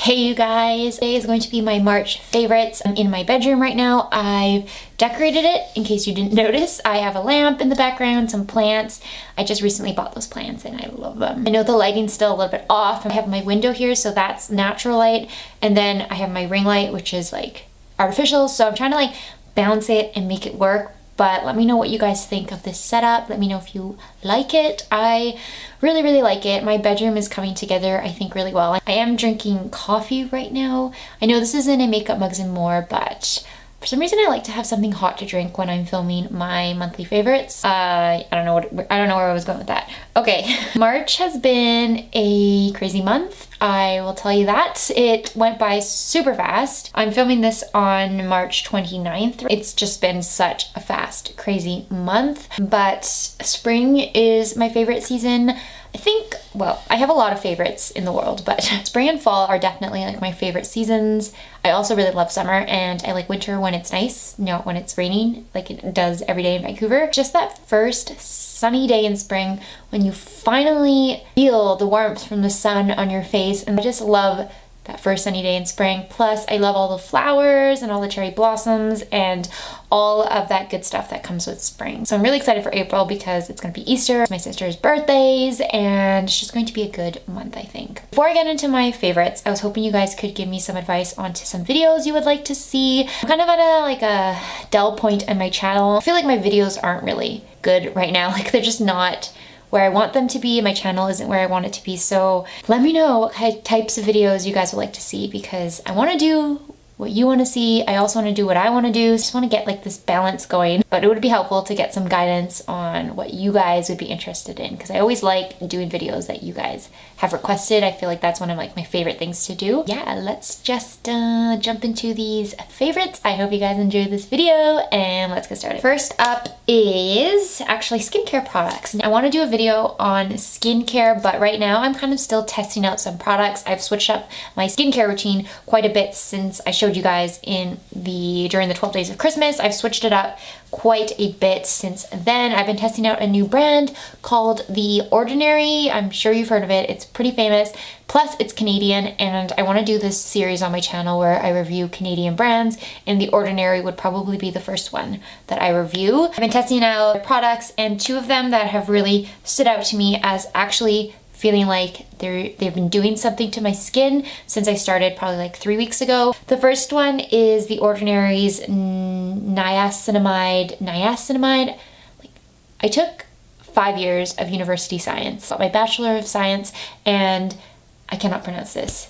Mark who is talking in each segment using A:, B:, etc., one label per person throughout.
A: Hey you guys, today is going to be my March favorites. I'm in my bedroom right now. I've decorated it in case you didn't notice. I have a lamp in the background, some plants. I just recently bought those plants and I love them. I know the lighting's still a little bit off. I have my window here, so that's natural light. And then I have my ring light, which is like artificial. So I'm trying to like balance it and make it work. But let me know what you guys think of this setup. Let me know if you like it. I really like it. My bedroom is coming together, I think, really well. I am drinking coffee right now. I know this isn't a makeup mugs and more, but for some reason I like to have something hot to drink when I'm filming my monthly favorites. I don't know where I was going with that. Okay, March has been a crazy month. I will tell you that. It went by super fast. I'm filming this on March 29th. It's just been such a fast, crazy month. But spring is my favorite season. I think, well, I have a lot of favorites in the world, but spring and fall are definitely like my favorite seasons. I also really love summer and I like winter when it's nice, not when it's raining like it does every day in Vancouver. Just that first sunny day in spring when you finally feel the warmth from the sun on your face, and I just love that first sunny day in spring. Plus I love all the flowers and all the cherry blossoms and all of that good stuff that comes with spring. So I'm really excited for April because it's going to be Easter, it's my sister's birthdays, and it's just going to be a good month, I think. Before I get into my favorites, I was hoping you guys could give me some advice onto some videos you would like to see. I'm kind of at a dull point in my channel. I feel like my videos aren't really good right now. Like they're just not where I want them to be. My channel isn't where I want it to be. So let me know what types of videos you guys would like to see, because I want to do what you want to see. I also want to do what I want to do. I just want to get like this balance going, but it would be helpful to get some guidance on what you guys would be interested in, because I always like doing videos that you guys have requested. I feel like that's one of like my favorite things to do. Yeah, let's just jump into these favorites. I hope you guys enjoyed this video and let's get started. First up is actually skincare products. I want to do a video on skincare, but right now I'm kind of still testing out some products. I've switched up my skincare routine quite a bit since I showed you guys during the 12 days of Christmas. I've switched it up quite a bit since then. I've been testing out a new brand called The Ordinary. I'm sure you've heard of it. It's pretty famous. Plus it's Canadian, and I want to do this series on my channel where I review Canadian brands, and The Ordinary would probably be the first one that I review. I've been testing out products, and two of them that have really stood out to me as actually feeling like they've been doing something to my skin since I started probably like 3 weeks ago. The first one is The Ordinary's Niacinamide. Like, I took 5 years of university science, got my Bachelor of Science, and I cannot pronounce this.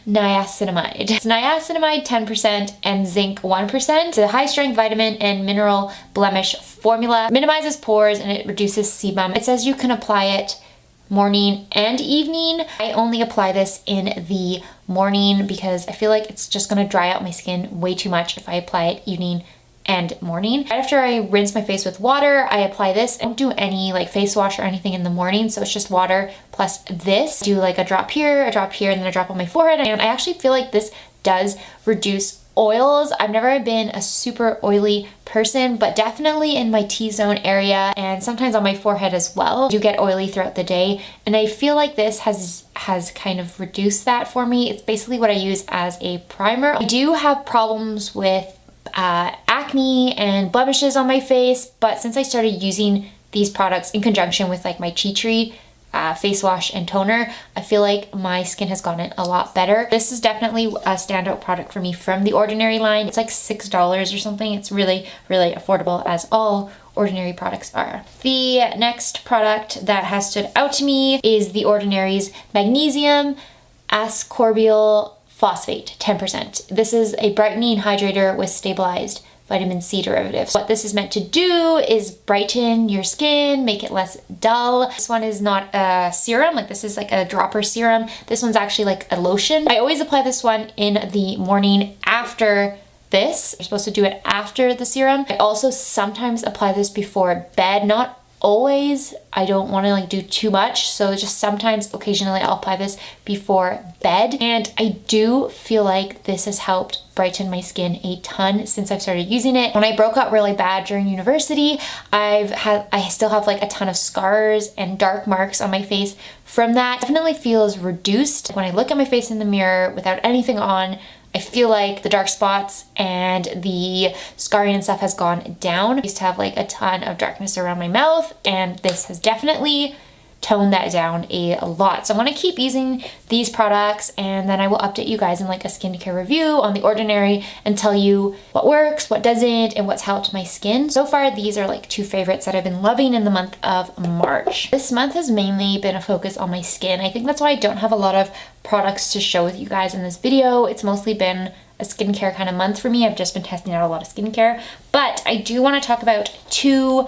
A: Niacinamide. It's niacinamide 10% and zinc 1%. It's a high strength vitamin and mineral blemish formula. It minimizes pores and it reduces sebum. It says you can apply it morning and evening. I only apply this in the morning because I feel like it's just gonna dry out my skin way too much if I apply it evening and morning. Right after I rinse my face with water, I apply this. I don't do any like face wash or anything in the morning, so it's just water plus this. Do like a drop here, and then a drop on my forehead, and I actually feel like this does reduce oils. I've never been a super oily person, but definitely in my T-zone area and sometimes on my forehead as well. I do get oily throughout the day, and I feel like this has kind of reduced that for me. It's basically what I use as a primer. I do have problems with acne and blemishes on my face, but since I started using these products in conjunction with like my tea tree face wash and toner, I feel like my skin has gotten a lot better. This is definitely a standout product for me from the Ordinary line. It's like $6 or something. It's really affordable, as all Ordinary products are. The next product that has stood out to me is The Ordinary's Magnesium Ascorbyl Phosphate 10%. This is a brightening hydrator with stabilized vitamin C derivatives. What this is meant to do is brighten your skin, make it less dull. This one is not a serum, like this is like a dropper serum. This one's actually like a lotion. I always apply this one in the morning after this. You're supposed to do it after the serum. I also sometimes apply this before bed, not always. I don't want to like do too much, so just sometimes occasionally I'll apply this before bed, and I do feel like this has helped brighten my skin a ton since I've started using it. When I broke out really bad during university, I still have like a ton of scars and dark marks on my face from that. It definitely feels reduced. When I look at my face in the mirror without anything on, I feel like the dark spots and the scarring and stuff has gone down. I used to have like a ton of darkness around my mouth, and this has definitely toned that down a lot. So I'm gonna keep using these products, and then I will update you guys in like a skincare review on The Ordinary and tell you what works, what doesn't, and what's helped my skin. So far, these are like 2 favorites that I've been loving in the month of March. This month has mainly been a focus on my skin. I think that's why I don't have a lot of products to show with you guys in this video. It's mostly been a skincare kind of month for me. I've just been testing out a lot of skincare, but I do want to talk about two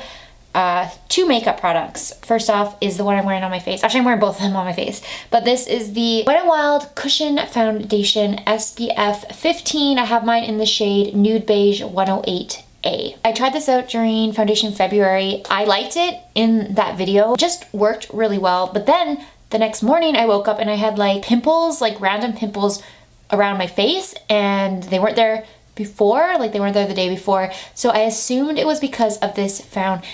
A: makeup products. First off is the one I'm wearing on my face. Actually, I'm wearing both of them on my face, but this is the Wet n Wild Cushion Foundation SPF 15. I have mine in the shade Nude Beige 108A. I tried this out during Foundation February. I liked it in that video. It just worked really well, but then the next morning I woke up and I had like pimples, like random pimples around my face, and they weren't there before, like they weren't there the day before. So I assumed it was because of this foundation.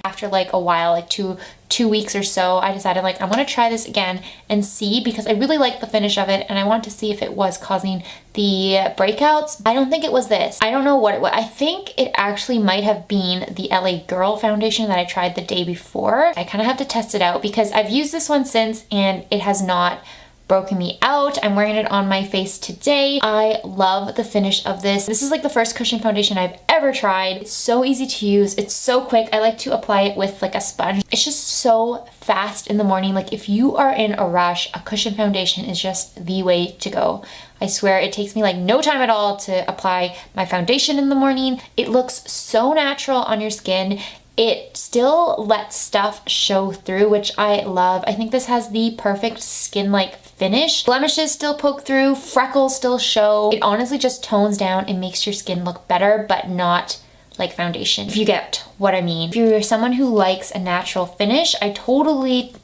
A: After like a while, like two weeks or so, I decided like I want to try this again and see, because I really like the finish of it and I want to see if it was causing the breakouts. I don't think it was this. I don't know what it was. I think it actually might have been the LA Girl foundation that I tried the day before. I kind of have to test it out because I've used this one since and it has not broken me out. I'm wearing it on my face today. I love the finish of this. This is like the first cushion foundation I've ever tried. It's so easy to use. It's so quick. I like to apply it with like a sponge. It's just so fast in the morning. Like if you are in a rush, a cushion foundation is just the way to go. I swear it takes me like no time at all to apply my foundation in the morning. It looks so natural on your skin. It still lets stuff show through, which I love. I think this has the perfect skin-like finish. Blemishes still poke through, freckles still show. It honestly just tones down and makes your skin look better, but not like foundation, if you get what I mean. If you're someone who likes a natural finish, I totally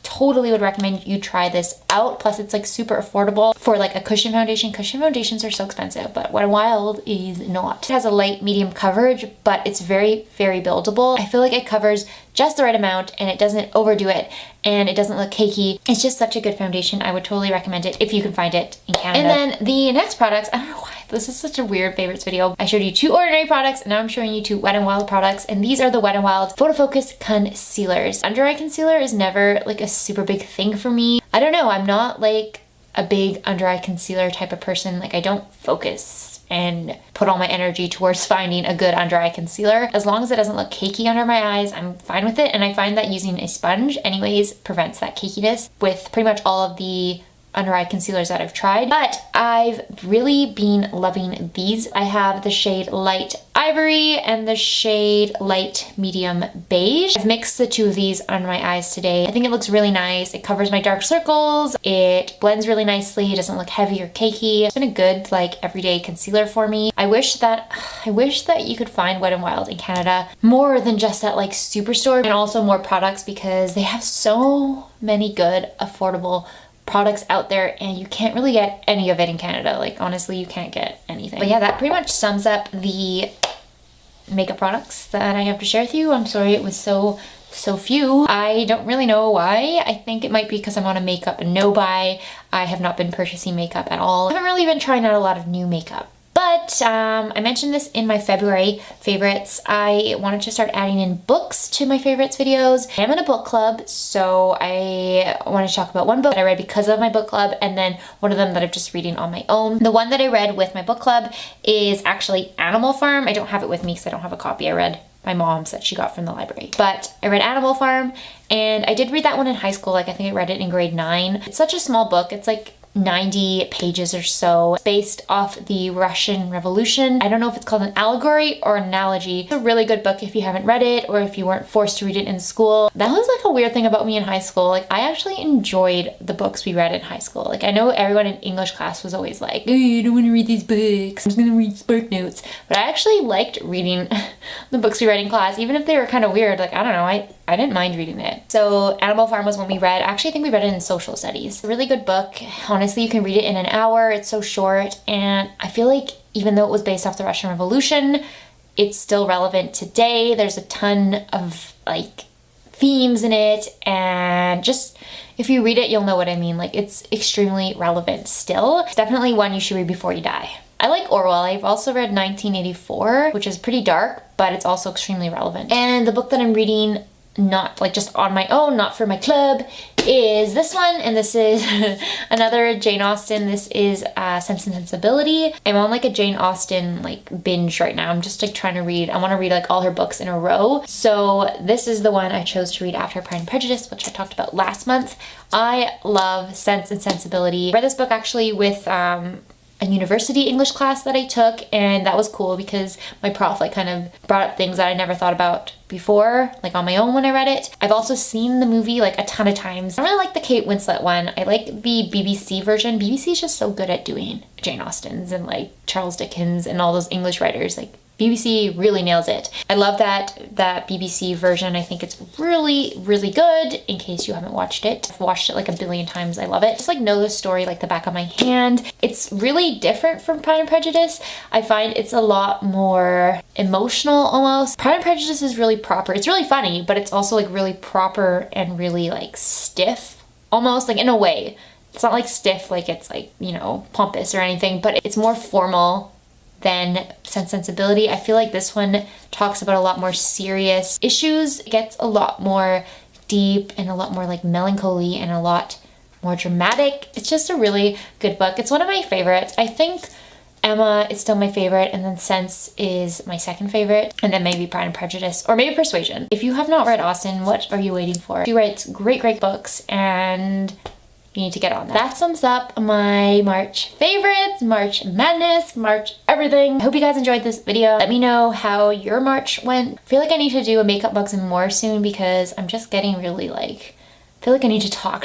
A: would recommend you try this out. Plus it's like super affordable for like a cushion foundation. Cushion foundations are so expensive, but Wet n Wild is not. It has a light medium coverage, but it's very buildable. I feel like it covers just the right amount and it doesn't overdo it and it doesn't look cakey. It's just such a good foundation. I would totally recommend it if you can find it in Canada. And then the next products, I don't know why this is such a weird favorites video. I showed you 2 Ordinary products and now I'm showing you 2 Wet n Wild products, and these are the Wet n Wild Photofocus concealers. Under eye concealer is never like a super big thing for me. I don't know, I'm not like a big under eye concealer type of person. Like I don't focus and put all my energy towards finding a good under eye concealer. As long as it doesn't look cakey under my eyes, I'm fine with it. And I find that using a sponge anyways prevents that cakiness with pretty much all of the under eye concealers that I've tried. But I've really been loving these. I have the shade Light Ivory and the shade Light Medium Beige. I've mixed the 2 of these on my eyes today. I think it looks really nice. It covers my dark circles. It blends really nicely. It doesn't look heavy or cakey. It's been a good like everyday concealer for me. I wish that you could find Wet n Wild in Canada more than just at like Superstore, and also more products, because they have so many good affordable products out there and you can't really get any of it in Canada. Like honestly, you can't get anything. But yeah, that pretty much sums up the makeup products that I have to share with you. I'm sorry it was so few. I don't really know why. I think it might be because I'm on a makeup no buy. I have not been purchasing makeup at all. I haven't really been trying out a lot of new makeup. But I mentioned this in my February favorites. I wanted to start adding in books to my favorites videos. I am in a book club, so I want to talk about one book that I read because of my book club, and then one of them that I'm just reading on my own. The one that I read with my book club is actually Animal Farm. I don't have it with me because I don't have a copy. I read my mom's that she got from the library. But I read Animal Farm, and I did read that one in high school. Like I think I read it in grade 9. It's such a small book. It's like 90 pages or so. It's based off the Russian Revolution. I don't know if it's called an allegory or an analogy. It's a really good book if you haven't read it or if you weren't forced to read it in school. That was like a weird thing about me in high school. Like I actually enjoyed the books we read in high school. Like I know everyone in English class was always like, oh, you don't want to read these books. I'm just gonna read Spark Notes. But I actually liked reading the books we read in class, even if they were kind of weird. Like I don't know, I didn't mind reading it. So Animal Farm was one we read. I actually think we read it in social studies. A really good book. Honestly, you can read it in an hour. It's so short. And I feel like even though it was based off the Russian Revolution, it's still relevant today. There's a ton of like themes in it, and just if you read it, you'll know what I mean. Like, it's extremely relevant still. It's definitely one you should read before you die. I like Orwell. I've also read 1984, which is pretty dark, but it's also extremely relevant. And the book that I'm reading, not like just on my own, not for my club, is this one. And this is another Jane Austen. This is Sense and Sensibility. I'm on like a Jane Austen like binge right now. I'm just like trying to read. I want to read like all her books in a row. So this is the one I chose to read after Pride and Prejudice, which I talked about last month. I love Sense and Sensibility. I read this book actually with a university English class that I took, and that was cool because my prof like kind of brought up things that I never thought about before, like on my own when I read it. I've also seen the movie like a ton of times. I really like the Kate Winslet one. I like the BBC version. BBC is just so good at doing Jane Austen's and like Charles Dickens and all those English writers. Like, BBC really nails it. I love that BBC version. I think it's really, really good in case you haven't watched it. I've watched it like a billion times. I love it. Just like know the story like the back of my hand. It's really different from Pride and Prejudice. I find it's a lot more emotional almost. Pride and Prejudice is really proper. It's really funny, but it's also like really proper and really like stiff almost, like in a way. It's not like stiff like it's like, you know, pompous or anything, but it's more formal than Sense Sensibility. I feel like this one talks about a lot more serious issues. It gets a lot more deep and a lot more like melancholy and a lot more dramatic. It's just a really good book. It's one of my favorites. I think Emma is still my favorite, and then Sense is my second favorite, and then maybe Pride and Prejudice, or maybe Persuasion. If you have not read Austen, what are you waiting for? She writes great, great books, and you need to get on that. That sums up my March favorites, March madness, March everything. I hope you guys enjoyed this video. Let me know how your March went. I feel like I need to do a makeup bugs and more soon because I'm just getting really like, I feel like I need to talk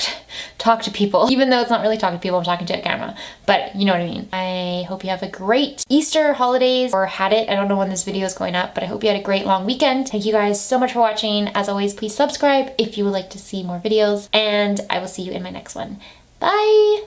A: to people. Even though it's not really talking to people, I'm talking to a camera. But you know what I mean. I hope you have a great Easter holidays, or had it. I don't know when this video is going up, but I hope you had a great long weekend. Thank you guys so much for watching. As always, please subscribe if you would like to see more videos, and I will see you in my next one. Bye!